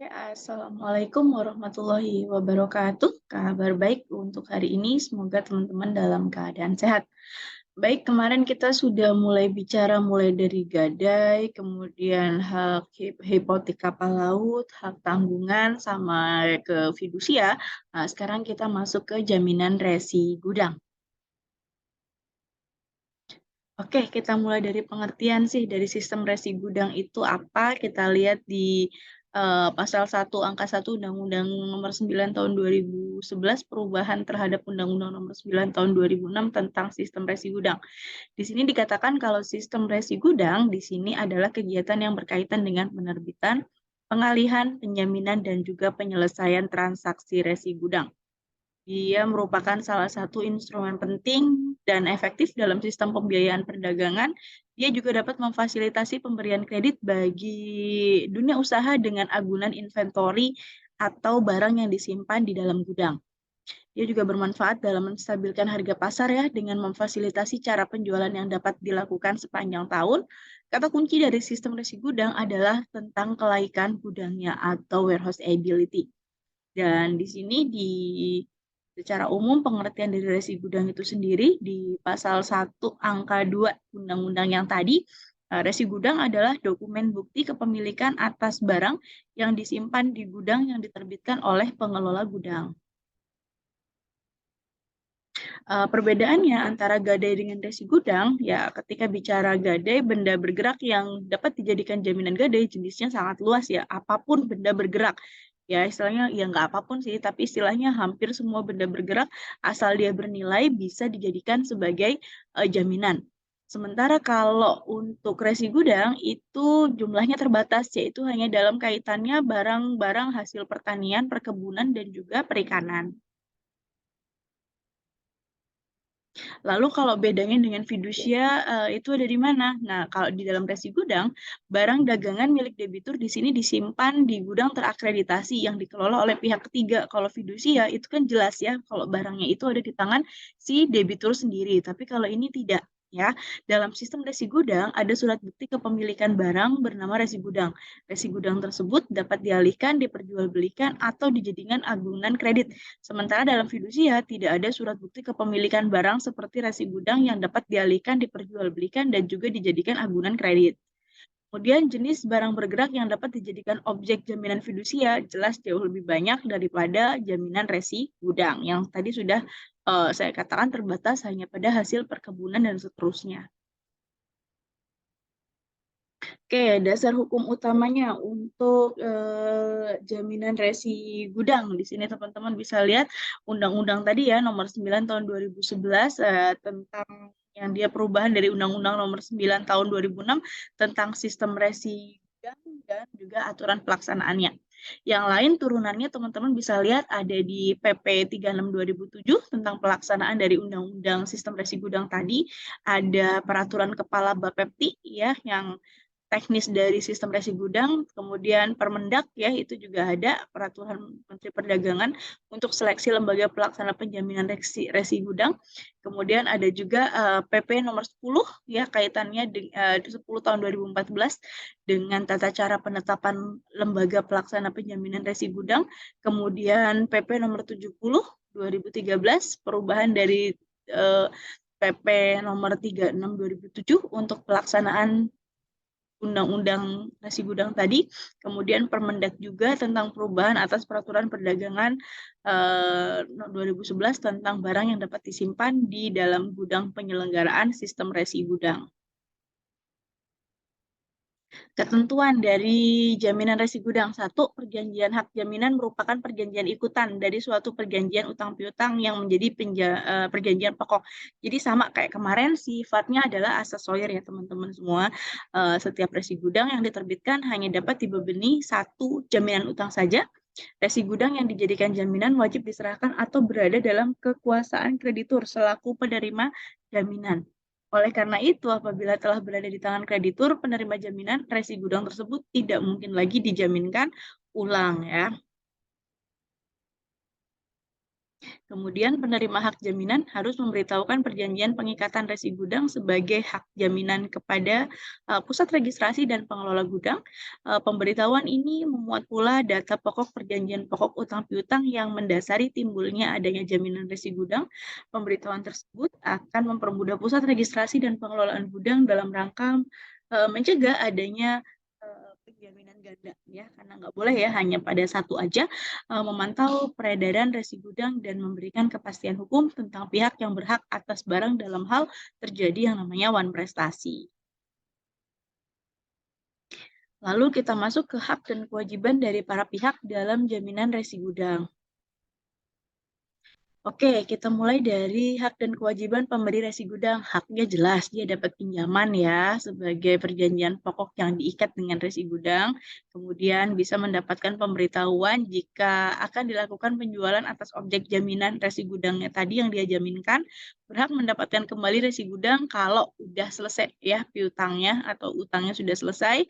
Ya, Assalamualaikum warahmatullahi wabarakatuh. Kabar baik untuk hari ini, semoga teman-teman dalam keadaan sehat. Baik, kemarin kita sudah mulai bicara mulai dari gadai, kemudian hak hipotek kapal laut, hak tanggungan, sama ke fidusia. Nah, sekarang kita masuk ke jaminan resi gudang. Oke, kita mulai dari pengertian sih dari sistem resi gudang itu apa. Kita lihat di pasal 1 angka 1 Undang-Undang Nomor 9 Tahun 2011 perubahan terhadap Undang-Undang Nomor 9 Tahun 2006 tentang sistem resi gudang. Di sini dikatakan kalau sistem resi gudang di sini adalah kegiatan yang berkaitan dengan penerbitan, pengalihan, penjaminan, dan juga penyelesaian transaksi resi gudang. Dia merupakan salah satu instrumen penting dan efektif dalam sistem pembiayaan perdagangan. Dia juga dapat memfasilitasi pemberian kredit bagi dunia usaha dengan agunan inventory atau barang yang disimpan di dalam gudang. Dia juga bermanfaat dalam menstabilkan harga pasar ya dengan memfasilitasi cara penjualan yang dapat dilakukan sepanjang tahun. Kata kunci dari sistem resi gudang adalah tentang kelaikan gudangnya atau warehouse ability. Dan di sini secara umum pengertian dari resi gudang itu sendiri di pasal 1 angka 2 undang-undang yang tadi, resi gudang adalah dokumen bukti kepemilikan atas barang yang disimpan di gudang yang diterbitkan oleh pengelola gudang. Perbedaannya antara gadai dengan resi gudang, ya ketika bicara gadai, benda bergerak yang dapat dijadikan jaminan gadai jenisnya sangat luas ya, apapun benda bergerak. Ya istilahnya, ya nggak apapun sih, tapi istilahnya hampir semua benda bergerak asal dia bernilai bisa dijadikan sebagai jaminan. Sementara kalau untuk resi gudang itu jumlahnya terbatas, yaitu hanya dalam kaitannya barang-barang hasil pertanian, perkebunan, dan juga perikanan. Lalu kalau bedanya dengan fidusia itu ada di mana? Nah, kalau di dalam resi gudang, barang dagangan milik debitur di sini disimpan di gudang terakreditasi yang dikelola oleh pihak ketiga. Kalau fidusia itu kan jelas ya, kalau barangnya itu ada di tangan si debitur sendiri. Tapi kalau ini tidak. Ya, dalam sistem resi gudang ada surat bukti kepemilikan barang bernama resi gudang. Resi gudang tersebut dapat dialihkan, diperjualbelikan, atau dijadikan agunan kredit. Sementara dalam fidusia tidak ada surat bukti kepemilikan barang seperti resi gudang yang dapat dialihkan, diperjualbelikan, dan juga dijadikan agunan kredit. Kemudian jenis barang bergerak yang dapat dijadikan objek jaminan fidusia jelas jauh lebih banyak daripada jaminan resi gudang yang tadi sudah saya katakan terbatas hanya pada hasil perkebunan dan seterusnya. Oke, dasar hukum utamanya untuk jaminan resi gudang. Di sini teman-teman bisa lihat undang-undang tadi ya, nomor 9 tahun 2011 tentang yang dia perubahan dari undang-undang nomor 9 tahun 2006 tentang sistem resi gudang dan juga aturan pelaksanaannya. Yang lain turunannya teman-teman bisa lihat ada di PP 36 2007 tentang pelaksanaan dari undang-undang sistem resi gudang tadi, ada peraturan kepala Bapepti ya yang teknis dari sistem resi gudang, kemudian Permendak ya itu juga ada peraturan Menteri Perdagangan untuk seleksi lembaga pelaksana penjaminan resi gudang. Kemudian ada juga PP nomor 10 ya kaitannya 10 tahun 2014 dengan tata cara penetapan lembaga pelaksana penjaminan resi gudang. Kemudian PP nomor 70 2013 perubahan dari PP nomor 36 2007 untuk pelaksanaan Undang-Undang Nasi Gudang tadi, kemudian Permendak juga tentang perubahan atas peraturan perdagangan 2011 tentang barang yang dapat disimpan di dalam gudang penyelenggaraan sistem resi gudang. Ketentuan dari jaminan resi gudang. Satu, perjanjian hak jaminan merupakan perjanjian ikutan dari suatu perjanjian utang piutang yang menjadi perjanjian pokok. Jadi sama kayak kemarin sifatnya adalah asesorir ya teman-teman semua. Setiap resi gudang yang diterbitkan hanya dapat dibebani satu jaminan utang saja. Resi gudang yang dijadikan jaminan wajib diserahkan atau berada dalam kekuasaan kreditur selaku penerima jaminan. Oleh karena itu, apabila telah berada di tangan kreditur, penerima jaminan, resi gudang tersebut tidak mungkin lagi dijaminkan ulang ya. Kemudian penerima hak jaminan harus memberitahukan perjanjian pengikatan resi gudang sebagai hak jaminan kepada pusat registrasi dan pengelola gudang. Pemberitahuan ini memuat pula data pokok perjanjian pokok utang piutang yang mendasari timbulnya adanya jaminan resi gudang. Pemberitahuan tersebut akan mempermudah pusat registrasi dan pengelolaan gudang dalam rangka mencegah adanya penjaminan ganda ya, karena nggak boleh ya hanya pada satu aja, memantau peredaran resi gudang dan memberikan kepastian hukum tentang pihak yang berhak atas barang dalam hal terjadi yang namanya wan prestasi. Lalu kita masuk ke hak dan kewajiban dari para pihak dalam jaminan resi gudang. Oke, kita mulai dari hak dan kewajiban pemberi resi gudang. Haknya jelas, dia dapat pinjaman ya sebagai perjanjian pokok yang diikat dengan resi gudang. Kemudian bisa mendapatkan pemberitahuan jika akan dilakukan penjualan atas objek jaminan resi gudangnya tadi yang dia jaminkan. Berhak mendapatkan kembali resi gudang kalau udah selesai ya piutangnya atau utangnya sudah selesai.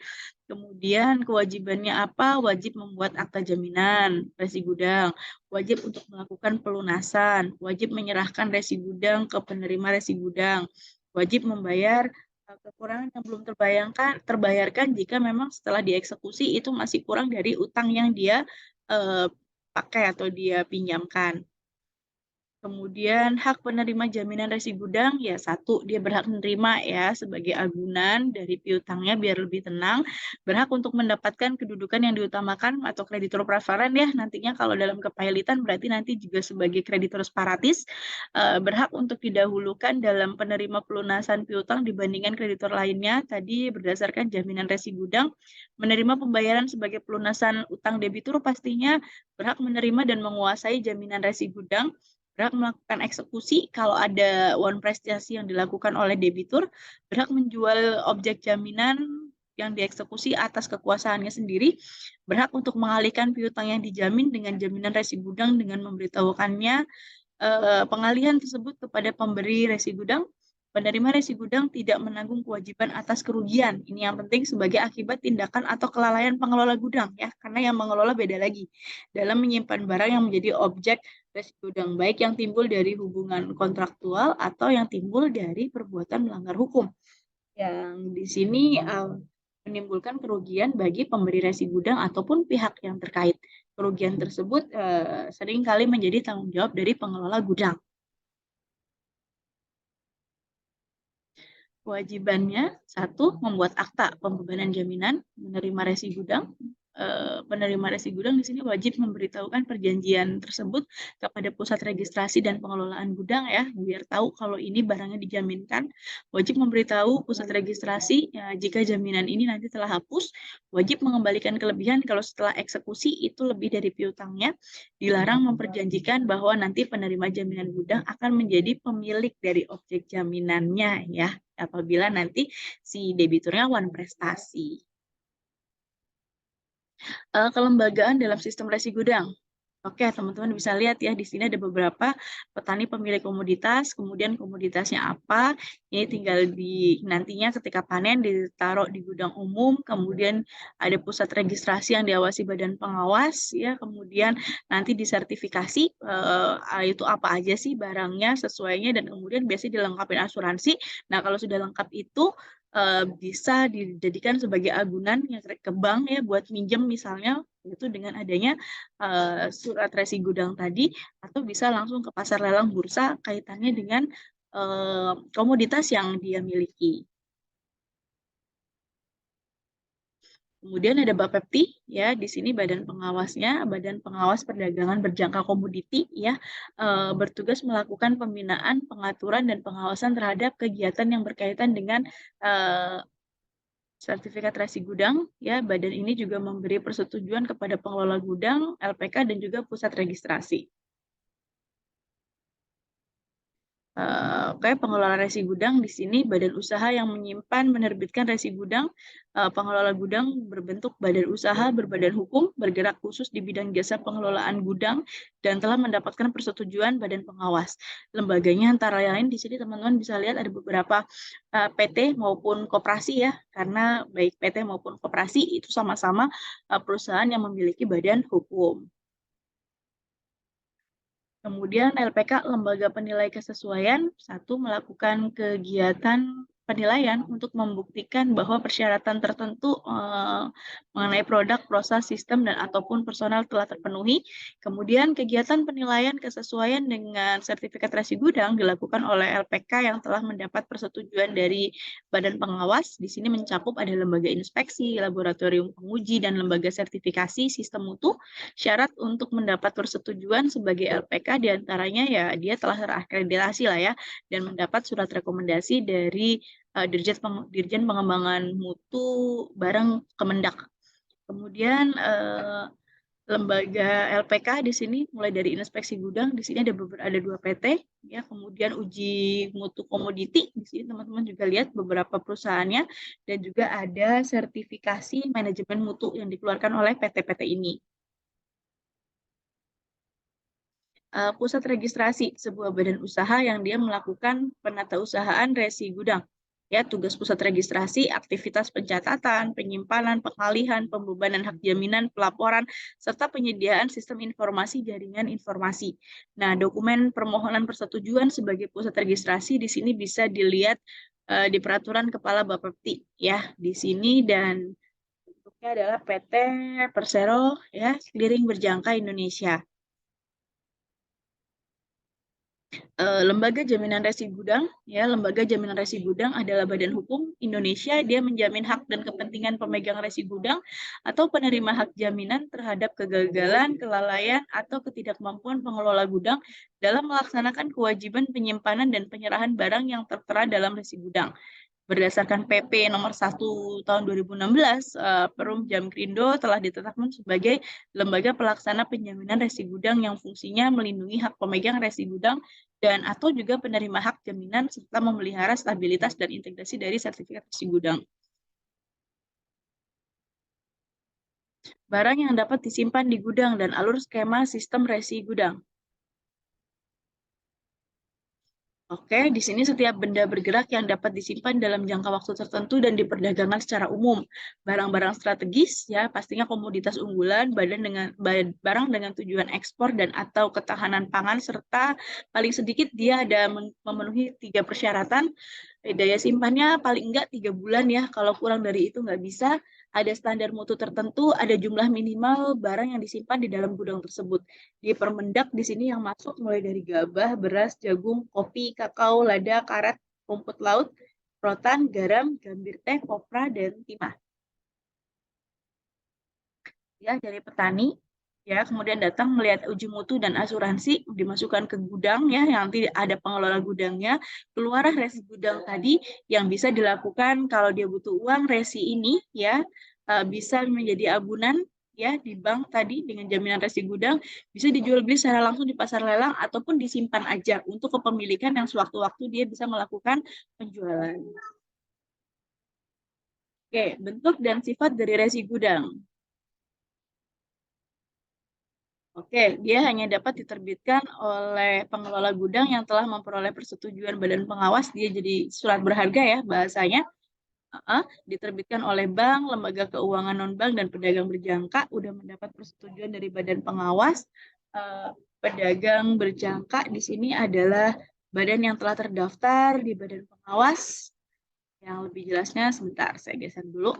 Kemudian kewajibannya apa? Wajib membuat akta jaminan resi gudang, wajib untuk melakukan pelunasan, wajib menyerahkan resi gudang ke penerima resi gudang, wajib membayar kekurangan yang belum terbayarkan jika memang setelah dieksekusi itu masih kurang dari utang yang dia pakai atau dia pinjamkan. Kemudian hak penerima jaminan resi gudang, ya satu, dia berhak menerima ya sebagai agunan dari piutangnya biar lebih tenang, berhak untuk mendapatkan kedudukan yang diutamakan atau kreditur preferen ya, nantinya kalau dalam kepahilitan berarti nanti juga sebagai kreditur separatis, berhak untuk didahulukan dalam penerima pelunasan piutang dibandingkan kreditur lainnya, tadi berdasarkan jaminan resi gudang, menerima pembayaran sebagai pelunasan utang debitur pastinya berhak menerima dan menguasai jaminan resi gudang, berhak melakukan eksekusi kalau ada wan prestasi yang dilakukan oleh debitur, berhak menjual objek jaminan yang dieksekusi atas kekuasaannya sendiri, berhak untuk mengalihkan piutang yang dijamin dengan jaminan resi gudang dengan memberitahukannya pengalihan tersebut kepada pemberi resi gudang. Penerima resi gudang tidak menanggung kewajiban atas kerugian. Ini yang penting sebagai akibat tindakan atau kelalaian pengelola gudang ya, karena yang mengelola beda lagi. Dalam menyimpan barang yang menjadi objek resi gudang, baik yang timbul dari hubungan kontraktual atau yang timbul dari perbuatan melanggar hukum. Yang di sini menimbulkan kerugian bagi pemberi resi gudang ataupun pihak yang terkait. Kerugian tersebut seringkali menjadi tanggung jawab dari pengelola gudang. Kewajibannya, satu, membuat akta pembebanan jaminan, menerima resi gudang. Penerima resi gudang di sini wajib memberitahukan perjanjian tersebut kepada pusat registrasi dan pengelolaan gudang ya, biar tahu kalau ini barangnya dijaminkan. Wajib memberitahu pusat registrasi ya, jika jaminan ini nanti telah hapus, wajib mengembalikan kelebihan kalau setelah eksekusi itu lebih dari piutangnya. Dilarang memperjanjikan bahwa nanti penerima jaminan gudang akan menjadi pemilik dari objek jaminannya ya, apabila nanti si debiturnya wan prestasi. Kelembagaan dalam sistem resi gudang. Oke, teman-teman bisa lihat ya, di sini ada beberapa petani pemilik komoditas, kemudian komoditasnya apa, ini tinggal di nantinya ketika panen ditaruh di gudang umum, kemudian ada pusat registrasi yang diawasi badan pengawas, ya, kemudian nanti disertifikasi itu apa aja sih barangnya, sesuainya, dan kemudian biasanya dilengkapi asuransi. Nah, kalau sudah lengkap itu bisa dijadikan sebagai agunan yang ke bank ya buat minjem misalnya itu dengan adanya surat resi gudang tadi, atau bisa langsung ke pasar lelang bursa kaitannya dengan komoditas yang dia miliki. Kemudian ada Bapepti, ya di sini badan pengawasnya, Badan Pengawas Perdagangan Berjangka Komoditi, ya bertugas melakukan pembinaan, pengaturan dan pengawasan terhadap kegiatan yang berkaitan dengan sertifikat resi gudang. Ya, badan ini juga memberi persetujuan kepada pengelola gudang, LPK dan juga pusat registrasi. Oke, pengelola resi gudang di sini badan usaha yang menyimpan, menerbitkan resi gudang. Pengelola gudang berbentuk badan usaha berbadan hukum, bergerak khusus di bidang jasa pengelolaan gudang, dan telah mendapatkan persetujuan badan pengawas. Lembaganya antara lain di sini teman-teman bisa lihat ada beberapa PT maupun koperasi ya, karena baik PT maupun koperasi itu sama-sama perusahaan yang memiliki badan hukum. Kemudian LPK, lembaga penilai kesesuaian, satu, melakukan kegiatan penilaian untuk membuktikan bahwa persyaratan tertentu mengenai produk, proses, sistem, dan ataupun personal telah terpenuhi. Kemudian kegiatan penilaian kesesuaian dengan sertifikat resi gudang dilakukan oleh LPK yang telah mendapat persetujuan dari badan pengawas. Di sini mencakup ada lembaga inspeksi, laboratorium penguji, dan lembaga sertifikasi sistem mutu. Syarat untuk mendapat persetujuan sebagai LPK diantaranya ya dia telah terakreditasi lah ya, dan mendapat surat rekomendasi dari Dirjen Pengembangan Mutu bareng Kemendak. Kemudian lembaga LPK di sini mulai dari inspeksi gudang, di sini ada 2 PT ya, kemudian uji mutu komoditi, di sini teman-teman juga lihat beberapa perusahaannya, dan juga ada sertifikasi manajemen mutu yang dikeluarkan oleh PT-PT ini. Pusat registrasi, sebuah badan usaha yang dia melakukan penatausahaan resi gudang. Ya, tugas pusat registrasi, aktivitas pencatatan, penyimpanan, pengalihan, pembebanan hak jaminan, pelaporan, serta penyediaan sistem informasi jaringan informasi. Nah, dokumen permohonan persetujuan sebagai pusat registrasi di sini bisa dilihat di peraturan Kepala Bapepti ya di sini, dan bentuknya adalah PT Persero ya, Clearing Berjangka Indonesia. Lembaga Jaminan Resi Gudang, ya, Lembaga Jaminan Resi Gudang adalah badan hukum Indonesia. Dia menjamin hak dan kepentingan pemegang resi gudang atau penerima hak jaminan terhadap kegagalan, kelalaian, atau ketidakmampuan pengelola gudang dalam melaksanakan kewajiban penyimpanan dan penyerahan barang yang tertera dalam resi gudang. Berdasarkan PP nomor 1 tahun 2016, Perum Jamkrindo telah ditetapkan sebagai lembaga pelaksana penjaminan resi gudang yang fungsinya melindungi hak pemegang resi gudang dan atau juga penerima hak jaminan serta memelihara stabilitas dan integrasi dari sertifikat resi gudang. Barang yang dapat disimpan di gudang dan alur skema sistem resi gudang. Oke, di sini setiap benda bergerak yang dapat disimpan dalam jangka waktu tertentu dan diperdagangkan secara umum. Barang-barang strategis, ya pastinya komoditas unggulan, barang dengan tujuan ekspor dan atau ketahanan pangan, serta paling sedikit dia ada memenuhi 3 persyaratan. Daya simpannya paling enggak 3 bulan ya, kalau kurang dari itu nggak bisa. Ada standar mutu tertentu, ada jumlah minimal barang yang disimpan di dalam gudang tersebut. Di Permendak di sini yang masuk mulai dari gabah, beras, jagung, kopi, kakao, lada, karet, rumput laut, rotan, garam, gambir teh, kopra, dan timah. Ya, dari petani, ya, kemudian datang melihat uji mutu dan asuransi, dimasukkan ke gudang ya, yang nanti ada pengelola gudangnya, keluar resi gudang tadi yang bisa dilakukan kalau dia butuh uang, resi ini ya bisa menjadi agunan ya di bank tadi dengan jaminan resi gudang, bisa dijual beli secara langsung di pasar lelang ataupun disimpan aja untuk kepemilikan yang sewaktu-waktu dia bisa melakukan penjualan. Oke, bentuk dan sifat dari resi gudang. Oke, dia hanya dapat diterbitkan oleh pengelola gudang yang telah memperoleh persetujuan badan pengawas. Dia jadi surat berharga ya bahasanya. Diterbitkan oleh bank, lembaga keuangan non-bank, dan pedagang berjangka udah mendapat persetujuan dari badan pengawas. Pedagang berjangka di sini adalah badan yang telah terdaftar di badan pengawas. Yang lebih jelasnya sebentar saya geser dulu.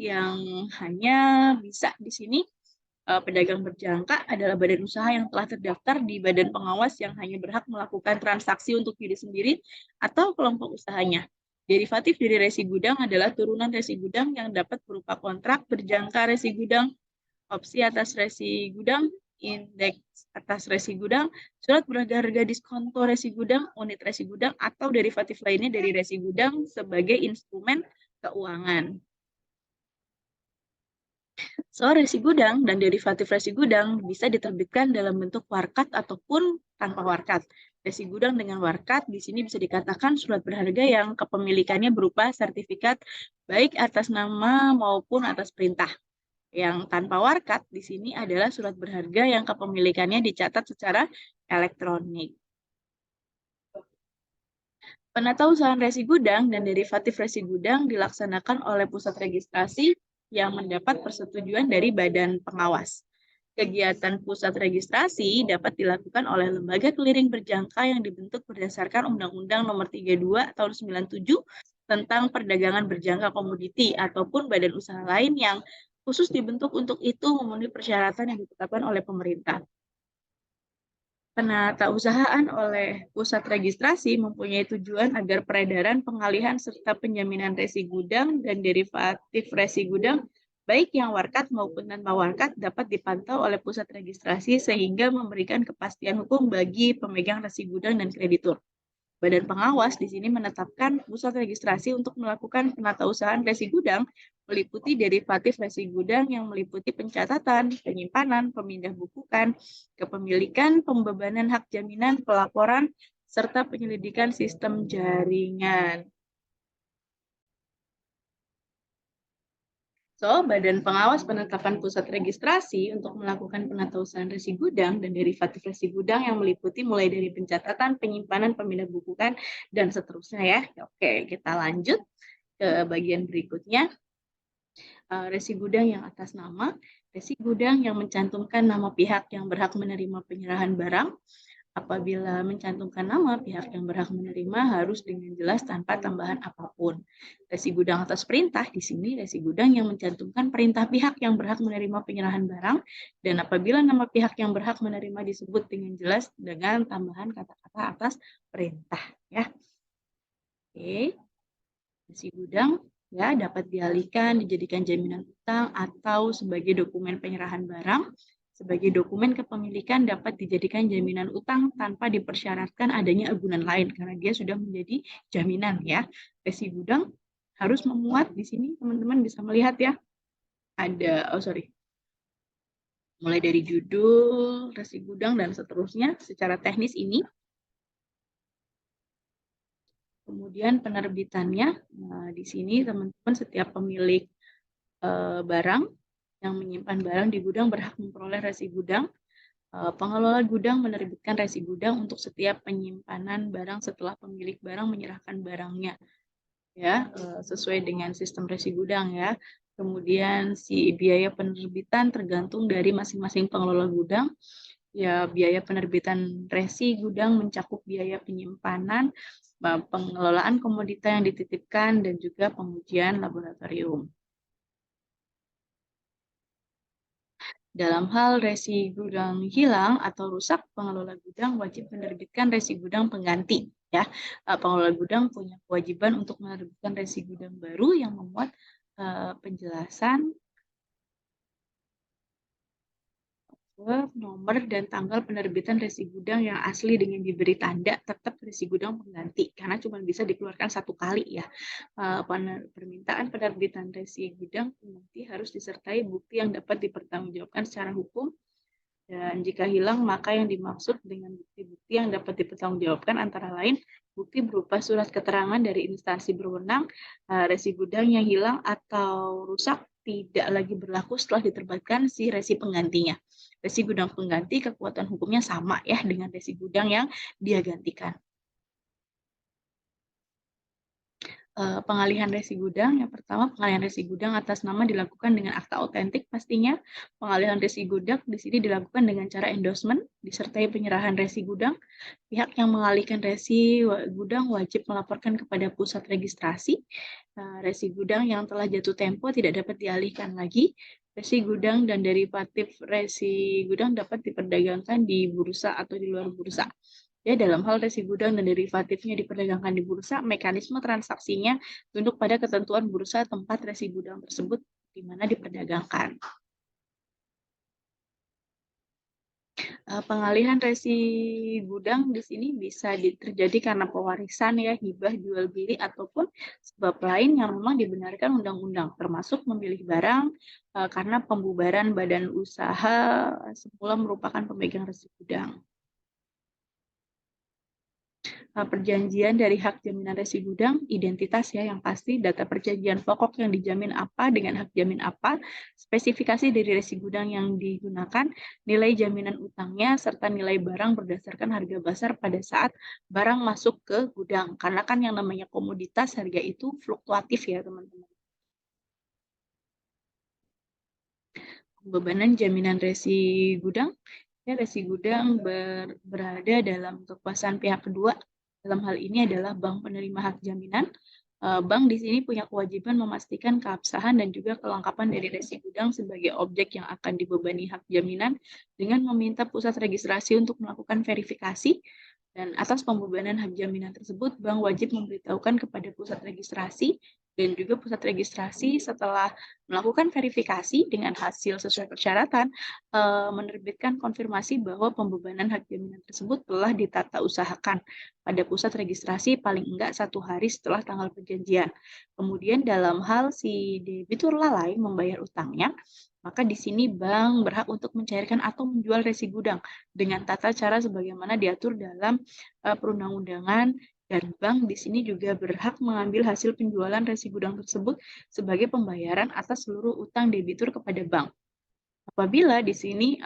Yang hanya bisa di sini pedagang berjangka adalah badan usaha yang telah terdaftar di badan pengawas yang hanya berhak melakukan transaksi untuk diri sendiri atau kelompok usahanya. Derivatif dari resi gudang adalah turunan resi gudang yang dapat berupa kontrak berjangka resi gudang, opsi atas resi gudang, indeks atas resi gudang, surat berharga diskonto resi gudang, unit resi gudang, atau derivatif lainnya dari resi gudang sebagai instrumen keuangan. Resi gudang dan derivatif resi gudang bisa diterbitkan dalam bentuk warkat ataupun tanpa warkat. Resi gudang dengan warkat di sini bisa dikatakan surat berharga yang kepemilikannya berupa sertifikat baik atas nama maupun atas perintah. Yang tanpa warkat di sini adalah surat berharga yang kepemilikannya dicatat secara elektronik. Penatausahaan resi gudang dan derivatif resi gudang dilaksanakan oleh pusat registrasi yang mendapat persetujuan dari badan pengawas. Kegiatan pusat registrasi dapat dilakukan oleh lembaga clearing berjangka yang dibentuk berdasarkan Undang-Undang Nomor 32 Tahun 97 tentang perdagangan berjangka komoditi ataupun badan usaha lain yang khusus dibentuk untuk itu memenuhi persyaratan yang ditetapkan oleh pemerintah. Penatausahaan oleh pusat registrasi mempunyai tujuan agar peredaran, pengalihan, serta penjaminan resi gudang dan derivatif resi gudang baik yang warkat maupun tanpa warkat dapat dipantau oleh pusat registrasi sehingga memberikan kepastian hukum bagi pemegang resi gudang dan kreditur. Badan pengawas di sini menetapkan pusat registrasi untuk melakukan penatausahaan resi gudang meliputi derivatif resi gudang yang meliputi pencatatan, penyimpanan, pemindahbukukan, kepemilikan, pembebanan hak jaminan, pelaporan, serta penyelidikan sistem jaringan. So, Badan Pengawas Penetapan Pusat Registrasi untuk melakukan penatausahaan resi gudang dan derivatif resi gudang yang meliputi mulai dari pencatatan, penyimpanan, pemindahbukukan, dan seterusnya ya. Oke, kita lanjut ke bagian berikutnya. Resi gudang yang atas nama, resi gudang yang mencantumkan nama pihak yang berhak menerima penyerahan barang. Apabila mencantumkan nama pihak yang berhak menerima harus dengan jelas tanpa tambahan apapun. Resi gudang atas perintah, di sini resi gudang yang mencantumkan perintah pihak yang berhak menerima penyerahan barang, dan apabila nama pihak yang berhak menerima disebut dengan jelas dengan tambahan kata-kata atas perintah. Ya. Oke, resi gudang ya dapat dialihkan, dijadikan jaminan utang atau sebagai dokumen penyerahan barang. Sebagai dokumen kepemilikan dapat dijadikan jaminan utang tanpa dipersyaratkan adanya agunan lain karena dia sudah menjadi jaminan ya. Resi gudang harus memuat di sini teman-teman bisa melihat ya. Ada mulai dari judul, resi gudang dan seterusnya secara teknis ini. Kemudian penerbitannya, nah, di sini teman-teman setiap pemilik barang yang menyimpan barang di gudang berhak memperoleh resi gudang. Pengelola gudang menerbitkan resi gudang untuk setiap penyimpanan barang setelah pemilik barang menyerahkan barangnya, ya sesuai dengan sistem resi gudang ya. Kemudian si biaya penerbitan tergantung dari masing-masing pengelola gudang. Ya, biaya penerbitan resi gudang mencakup biaya penyimpanan, pengelolaan komoditas yang dititipkan, dan juga pengujian laboratorium. Dalam hal resi gudang hilang atau rusak, pengelola gudang wajib menerbitkan resi gudang pengganti. Ya, pengelola gudang punya kewajiban untuk menerbitkan resi gudang baru yang memuat penjelasan nomor dan tanggal penerbitan resi gudang yang asli dengan diberi tanda tetap resi gudang pengganti karena cuma bisa dikeluarkan satu kali ya. Permintaan penerbitan resi gudang pengganti harus disertai bukti yang dapat dipertanggungjawabkan secara hukum, dan jika hilang maka yang dimaksud dengan bukti-bukti yang dapat dipertanggungjawabkan antara lain bukti berupa surat keterangan dari instansi berwenang, resi gudang yang hilang atau rusak tidak lagi berlaku setelah diterbitkan si resi penggantinya. Resi gudang pengganti kekuatan hukumnya sama ya dengan resi gudang yang dia gantikan. Pengalihan resi gudang, yang pertama pengalihan resi gudang atas nama dilakukan dengan akta otentik pastinya. Pengalihan resi gudang di sini dilakukan dengan cara endorsement disertai penyerahan resi gudang. Pihak yang mengalihkan resi gudang wajib melaporkan kepada pusat registrasi. Resi gudang yang telah jatuh tempo tidak dapat dialihkan lagi. Resi gudang dan derivatif resi gudang dapat diperdagangkan di bursa atau di luar bursa. Ya, dalam hal resi gudang dan derivatifnya diperdagangkan di bursa, mekanisme transaksinya tunduk pada ketentuan bursa tempat resi gudang tersebut di mana diperdagangkan. Pengalihan resi gudang di sini bisa terjadi karena pewarisan ya, hibah, jual beli ataupun sebab lain yang memang dibenarkan undang-undang, termasuk memilih barang karena pembubaran badan usaha semula merupakan pemegang resi gudang. Perjanjian dari hak jaminan resi gudang, identitas ya yang pasti, data perjanjian pokok yang dijamin apa dengan hak jamin apa, spesifikasi dari resi gudang yang digunakan, nilai jaminan utangnya, serta nilai barang berdasarkan harga pasar pada saat barang masuk ke gudang. Karena kan yang namanya komoditas harga itu fluktuatif ya teman-teman. Pembebanan jaminan resi gudang. Ya, resi gudang berada dalam kekuasaan pihak kedua. Dalam hal ini adalah bank penerima hak jaminan. Bank di sini punya kewajiban memastikan keabsahan dan juga kelengkapan dari resi gudang sebagai objek yang akan dibebani hak jaminan dengan meminta pusat registrasi untuk melakukan verifikasi. Dan atas pembebanan hak jaminan tersebut, bank wajib memberitahukan kepada pusat registrasi dan juga pusat registrasi setelah melakukan verifikasi dengan hasil sesuai persyaratan, menerbitkan konfirmasi bahwa pembebanan hak jaminan tersebut telah ditata usahakan pada pusat registrasi paling enggak 1 hari setelah tanggal perjanjian. Kemudian dalam hal si debitur lalai membayar utangnya, maka di sini bank berhak untuk mencairkan atau menjual resi gudang dengan tata cara sebagaimana diatur dalam perundang-undangan, dan bank di sini juga berhak mengambil hasil penjualan resi gudang tersebut sebagai pembayaran atas seluruh utang debitur kepada bank. Apabila di sini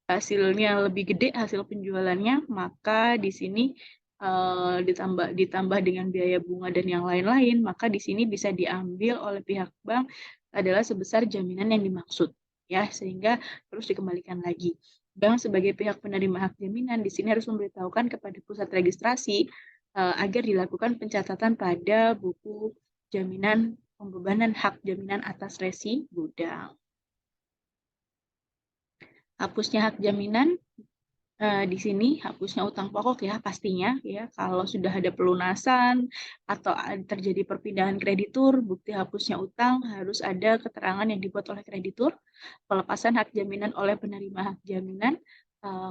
hasilnya lebih gede hasil penjualannya, maka di sini ditambah dengan biaya bunga dan yang lain-lain, maka di sini bisa diambil oleh pihak bank adalah sebesar jaminan yang dimaksud, ya, sehingga terus dikembalikan lagi. Bank sebagai pihak penerima hak jaminan di sini harus memberitahukan kepada pusat registrasi agar dilakukan pencatatan pada buku jaminan pembebanan hak jaminan atas resi gudang. Hapusnya hak jaminan di sini hapusnya utang pokok ya pastinya ya, kalau sudah ada pelunasan atau terjadi perpindahan kreditur, bukti hapusnya utang harus ada keterangan yang dibuat oleh kreditur. Pelepasan hak jaminan oleh penerima hak jaminan,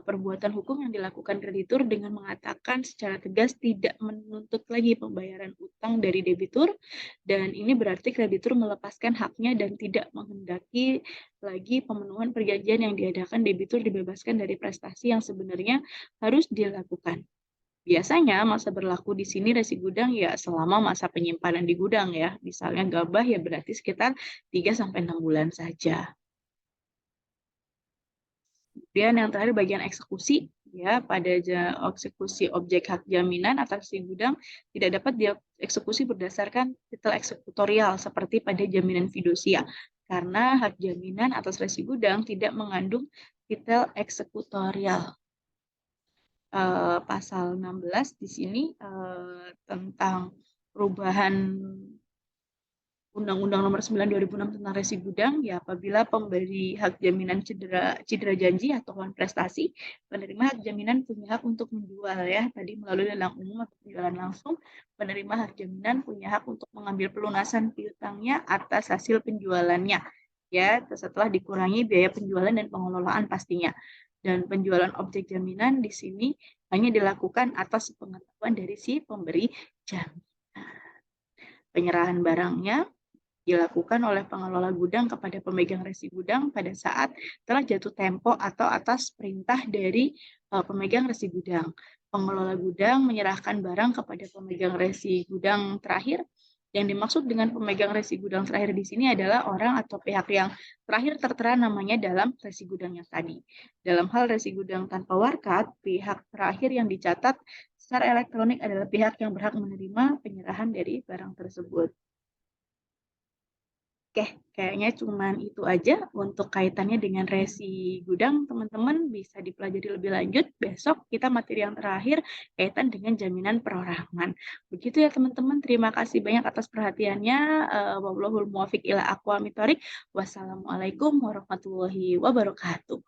perbuatan hukum yang dilakukan kreditur dengan mengatakan secara tegas tidak menuntut lagi pembayaran utang dari debitur, dan ini berarti kreditur melepaskan haknya dan tidak menghendaki lagi pemenuhan perjanjian yang diadakan debitur dibebaskan dari prestasi yang sebenarnya harus dilakukan. Biasanya masa berlaku di sini resi gudang ya selama masa penyimpanan di gudang ya. Misalnya gabah ya berarti sekitar 3-6 bulan saja. Kemudian yang terakhir bagian eksekusi, ya, pada eksekusi objek hak jaminan atas si gudang tidak dapat dieksekusi berdasarkan titel eksekutorial seperti pada jaminan fidusia, karena hak jaminan atas resi gudang tidak mengandung titel eksekutorial. Pasal 16 di sini tentang perubahan Undang-Undang Nomor 9 2006 tentang resi gudang, ya apabila pemberi hak jaminan cedera janji atau prestasi, penerima hak jaminan punya hak untuk menjual ya, tadi melalui lelang umum atau penjualan langsung, penerima hak jaminan punya hak untuk mengambil pelunasan piutangnya atas hasil penjualannya, ya setelah dikurangi biaya penjualan dan pengelolaan pastinya. Dan penjualan objek jaminan di sini hanya dilakukan atas pengetahuan dari si pemberi jaminan. Penyerahan barangnya dilakukan oleh pengelola gudang kepada pemegang resi gudang pada saat telah jatuh tempo atau atas perintah dari pemegang resi gudang. Pengelola gudang menyerahkan barang kepada pemegang resi gudang terakhir. Yang dimaksud dengan pemegang resi gudang terakhir di sini adalah orang atau pihak yang terakhir tertera namanya dalam resi gudang yang tadi. Dalam hal resi gudang tanpa warkat, pihak terakhir yang dicatat secara elektronik adalah pihak yang berhak menerima penyerahan dari barang tersebut. Oke, kayaknya cuman itu aja untuk kaitannya dengan resi gudang. Teman-teman bisa dipelajari lebih lanjut. Besok kita materi yang terakhir kaitan dengan jaminan perorangan. Begitu ya teman-teman. Terima kasih banyak atas perhatiannya. Wallahul muwaffiq ila aqwamit thoriq. Wassalamualaikum warahmatullahi wabarakatuh.